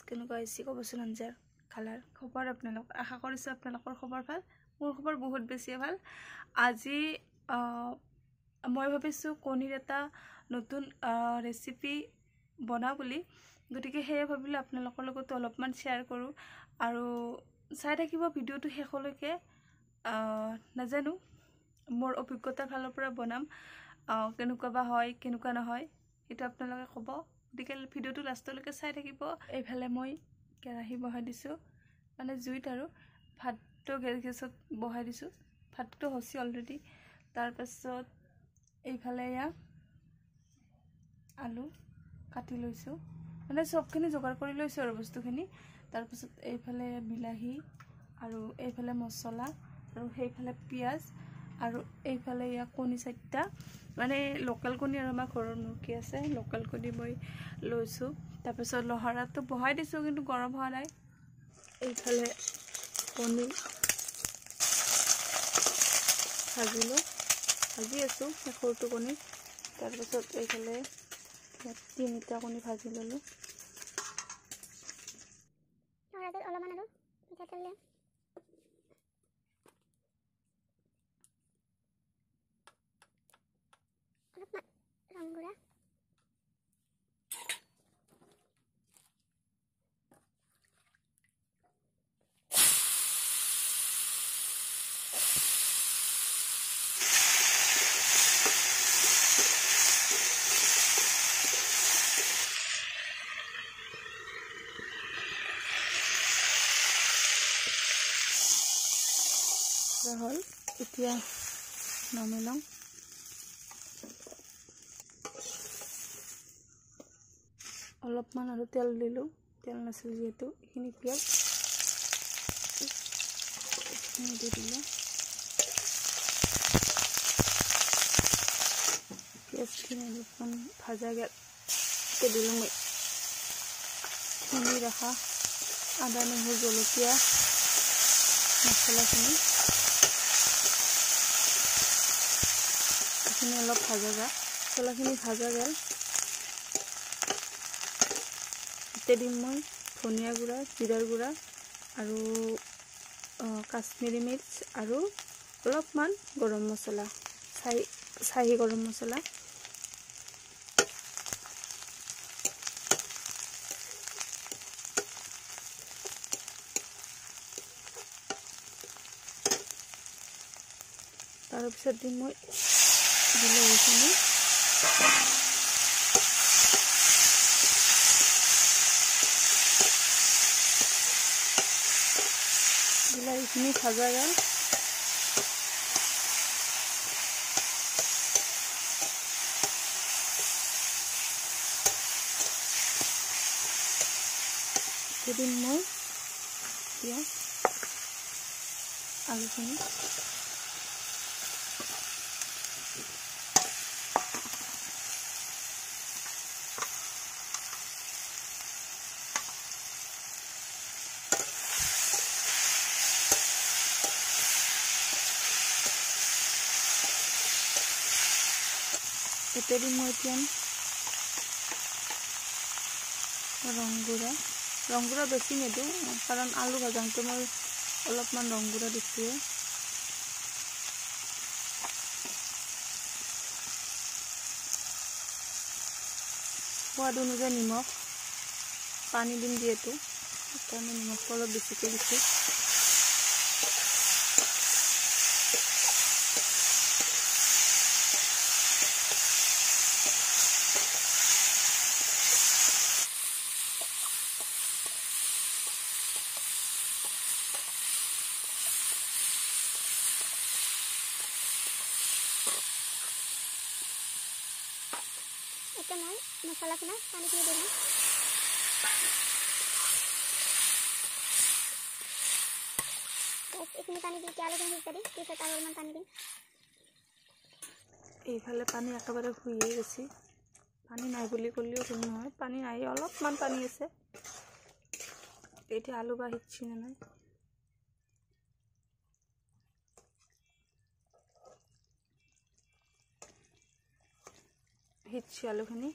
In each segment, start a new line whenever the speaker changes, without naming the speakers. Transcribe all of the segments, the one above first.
কেনেকুৱা হৈছে ক'বচোন আঞ্জাৰ কালাৰ খবৰ আপোনালোক আশা কৰিছোঁ আপোনালোকৰ খবৰ ভাল মোৰ খবৰ বহুত বেছি ভাল আজি মই ভাবিছোঁ কণীৰ এটা নতুন ৰেচিপি বনাওঁ বুলি গতিকে সেয়ে ভাবিলোঁ আপোনালোকৰ লগত অলপমান শ্বেয়াৰ কৰোঁ আৰু চাই থাকিব ভিডিঅ'টো শেষলৈকে নাজানো মোৰ অভিজ্ঞতাৰ ফালৰ পৰা বনাম কেনেকুৱা বা হয় কেনেকুৱা নহয় এটা আপোনালোকে ক'ব গতিকে ভিডিঅ'টো লাষ্টলৈকে চাই থাকিব এইফালে মই কেৰাহী বহাই দিছোঁ মানে জুইত আৰু ভাতটো গেছত বহাই দিছোঁ ভাতটো হৈছে অলৰেডি তাৰপাছত এইফালে ইয়া আলু কাটি লৈছোঁ মানে সবখিনি যোগাৰ কৰি লৈছোঁ আৰু বস্তুখিনি তাৰপাছত এইফালে বিলাহী আৰু এইফালে মছলা আৰু সেইফালে পিঁয়াজ আৰু এইফালে ইয়া কণী 4টা মানে লোকেল কণী আৰু আমাৰ ঘৰৰ মুৰ্গী আছে লোকেল কণী মই লৈছোঁ তাৰপিছত লহৰাটো বহাই দিছোঁ কিন্তু গৰম হোৱা নাই এইফালে কণী ভাজি আছোঁ সৰুটো কণী তাৰপিছত এইফালে 3টা কণী ভাজি ল'লোঁ অলপমান আৰু মিঠাতেল দিম অলপমান ৰংগুৰা হল এতিয়া নমাই লওঁ অলপমান আৰু তেল দিলোঁ তেল নাছিল যিহেতু এইখিনি পিঁয়াজ দি দিলোঁ পিঁয়াজখিনি অলপমান ভাজা গেলকৈ দিলোঁ মই খুন্দি ৰখা আদা নহৰু জলকীয়া মছলাখিনি এইখিনি অলপ ভাজা গা মছলাখিনি ভাজা গেল এতিয়া দিম মই ধনিয়া গুড়া জিৰাৰ গুড়া আৰু কাশ্মীৰী মিৰ্চ আৰু অলপমান গৰম মছলা চাহী গৰম মছলা তাৰপিছত দিম মই বিলাহীখিনি বিলাহীখিনি ভাজা গেল দিম মই এতিয়া আলুখিনি দিম মই এতিয়া ৰংগুড়া বেছি নিদিওঁ কাৰণ আলু ভাজাওঁতে মই অলপমান ৰংগুড়া দিছোঁ সোৱাদ অনুযায়ী নিমখ পানী দিম যিহেতু সেইকাৰণে নিমখটো অলপ বেছিকৈ দিছোঁ এতিয়া মই মছলাখিনি পানীখিনি দিম এইখিনি পানী দি এতিয়া আলুখিনি সিজাই দিম পিছত আৰু অলপমান পানী দিম এইফালে পানী একেবাৰে শুহিয়ে গৈছে পানী নাই বুলি ক'লেও ভুল নহয় পানী নাই অলপমান পানী আছে এতিয়া আলু বা সিজছি নে নাই সিজছি আলুখিনি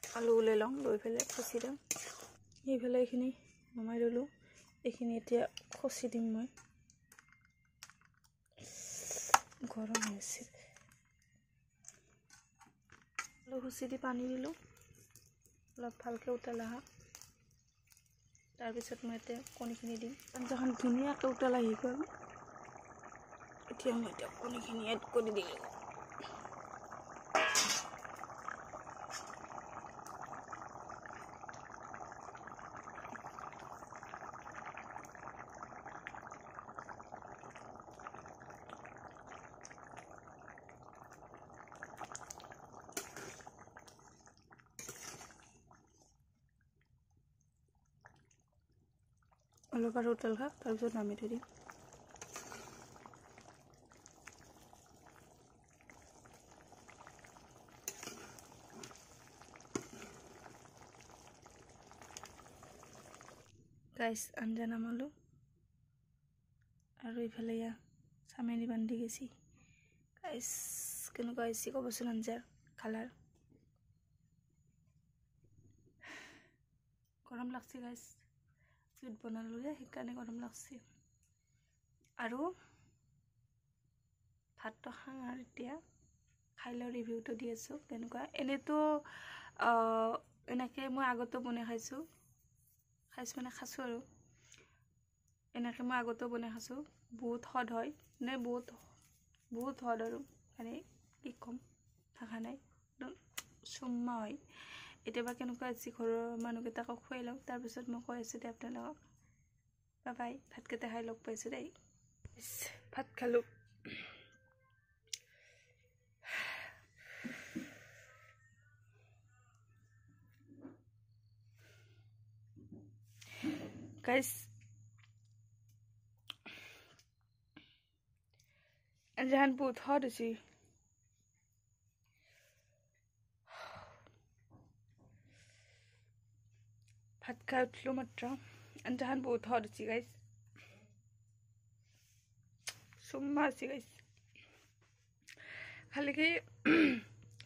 আলু উলাই লওঁ লৈ পেলাই খচি দিওঁ এইফালে এইখিনি নমাই ল'লোঁ এইখিনি এতিয়া খচি দিম মই গৰম হৈছে খচি দি পানী দিলোঁ অলপ ভালকৈ উতল আহা তাৰপিছত মই এতিয়া কণীখিনি দিম আঞ্জাখন ধুনীয়াকৈ উতল আহি গ'ল এতিয়া মই এতিয়া কণীখিনি এড কৰি দিলোঁ অলপ আৰু উতল খাওক তাৰপিছত নামি থৈ দিম গাইছ আঞ্জা নামালোঁ আৰু ইফালে ইয়া চামেলি বান্ধি গৈছি গাইছ কেনেকুৱা হৈছে ক'বচোন আঞ্জাৰ কালাৰ গৰম লাগছে গাইছ জুইত বনালোঁ যে সেইকাৰণে গৰম লাগছে আৰু ভাতটো খাওঁ আৰু এতিয়া খাই লৈ ৰিভিউটো দি আছোঁ কেনেকুৱা এনেইতো এনেকৈ মই আগতো বনাই খাইছোঁ মানে খাইছোঁ আৰু এনেকৈ মই আগতেও বনাই খাইছোঁ বহুত সোৱাদ হয় মানে বহুত সোৱাদ আৰু মানে কি ক'ম ভাষা নাই চুম্মা হয় এতিয়াবা কেনেকুৱা আছে ঘৰৰ মানুহকেইটাকো খুৱাই লওঁ তাৰপিছত মই কৈ আছোঁ দে আপোনালোকক বাই ভাতকেইটা খাই লগ পাইছোঁ দেই ভাত খালোঁ গাইছ আঞ্জাখন বহুত সোৱাদ হৈছে ভাত খাই উঠিলোঁ মাত্ৰ আঞ্জাখন বহুত সোৱাদ হৈছে গাইছ চুম্মা আছে গাইছ খালি কি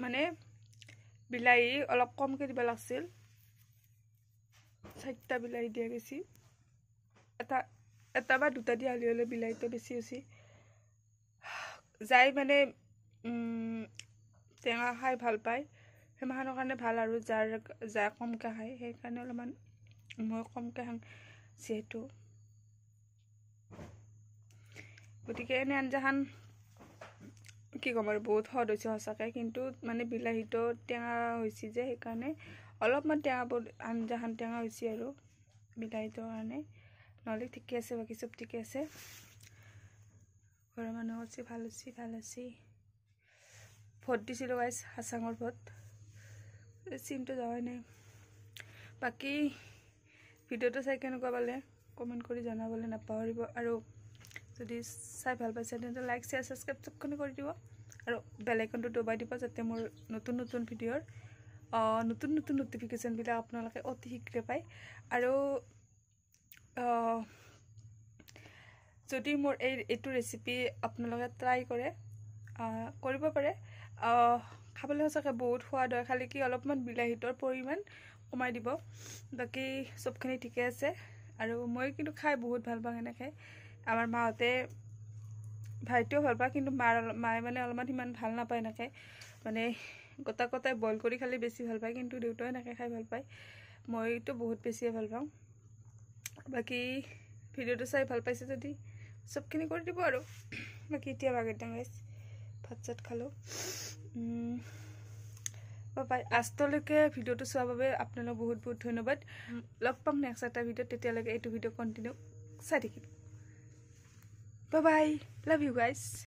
মানে বিলাহী অলপ কমকৈ দিব লাগিছিল 4টা বিলাহী দিয়া গৈছে এটা বা 2টা দিয়া হ'লে বিলাহীটো বেছি হৈছে যাই মানে টেঙা খাই ভাল পায় সেইমানৰ কাৰণে ভাল আৰু যাৰ কমকৈ খায় সেইকাৰণে অলপমান মই কমকৈ খাওঁ যিহেতু গতিকে এনে আঞ্জাখন কি ক'ম আৰু বহুত সোৱাদ হৈছে সঁচাকৈ কিন্তু মানে বিলাহীটো টেঙা হৈছে যে সেইকাৰণে অলপমান টেঙা আঞ্জাখন টেঙা হৈছে আৰু বিলাহীটোৰ কাৰণে নহ'লে ঠিকে আছে বাকী চব ঠিকে আছে ঘৰৰ মানুহ আছে ভাল হৈছে ভোট দিছিলোঁ গাইছ হাচাঙৰ ভোট চিনটো যোৱাই নাই বাকী ভিডিঅ'টো চাই কেনেকুৱা পালে কমেণ্ট কৰি জনাবলৈ নাপাহৰিব আৰু যদি চাই ভাল পাইছে তেন্তে লাইক শ্বেয়াৰ ছাবস্ক্ৰাইব চবখিনি কৰি দিব আৰু বেল আইকনটো দবাই দিব যাতে মোৰ নতুন ভিডিঅ'ৰ নতুন নটিফিকেশ্যনবিলাক আপোনালোকে অতি শীঘ্ৰে পায় আৰু যদি মোৰ এইটো ৰেচিপি আপোনালোকে ট্ৰাই কৰিব পাৰে খাবলৈ সঁচাকৈ বহুত সোৱাদ হয় খালি কি অলপমান বিলাহীটোৰ পৰিমাণ কমাই দিব বাকী চবখিনি ঠিকে আছে আৰু মই কিন্তু খাই বহুত ভাল পাওঁ এনেকৈ আমাৰ মাহঁতে ভাইটিও ভাল পায় কিন্তু মায়ে মানে অলপমান সিমান ভাল নাপায় এনেকৈ মানে গোটাই বইল কৰি খালে বেছি ভাল পায় কিন্তু দেউতাও এনেকৈ খাই ভাল পায় মইতো বহুত বেছিয়ে ভাল পাওঁ বাকী ভিডিঅ'টো চাই ভাল পাইছে যদি চবখিনি কৰি দিব আৰু বাকী এতিয়া বাগেৰ ডাঙাইছ ভাত চাত খালোঁ বাই লাষ্টলৈকে ভিডিঅ'টো চোৱাৰ বাবে আপোনালোক বহুত ধন্যবাদ লগ পাম নেক্সট এটা ভিডিঅ'ত তেতিয়ালৈকে এইটো ভিডিঅ' কণ্টিনিউ চাই থাকিব বাই লাভ ইউ গাইজ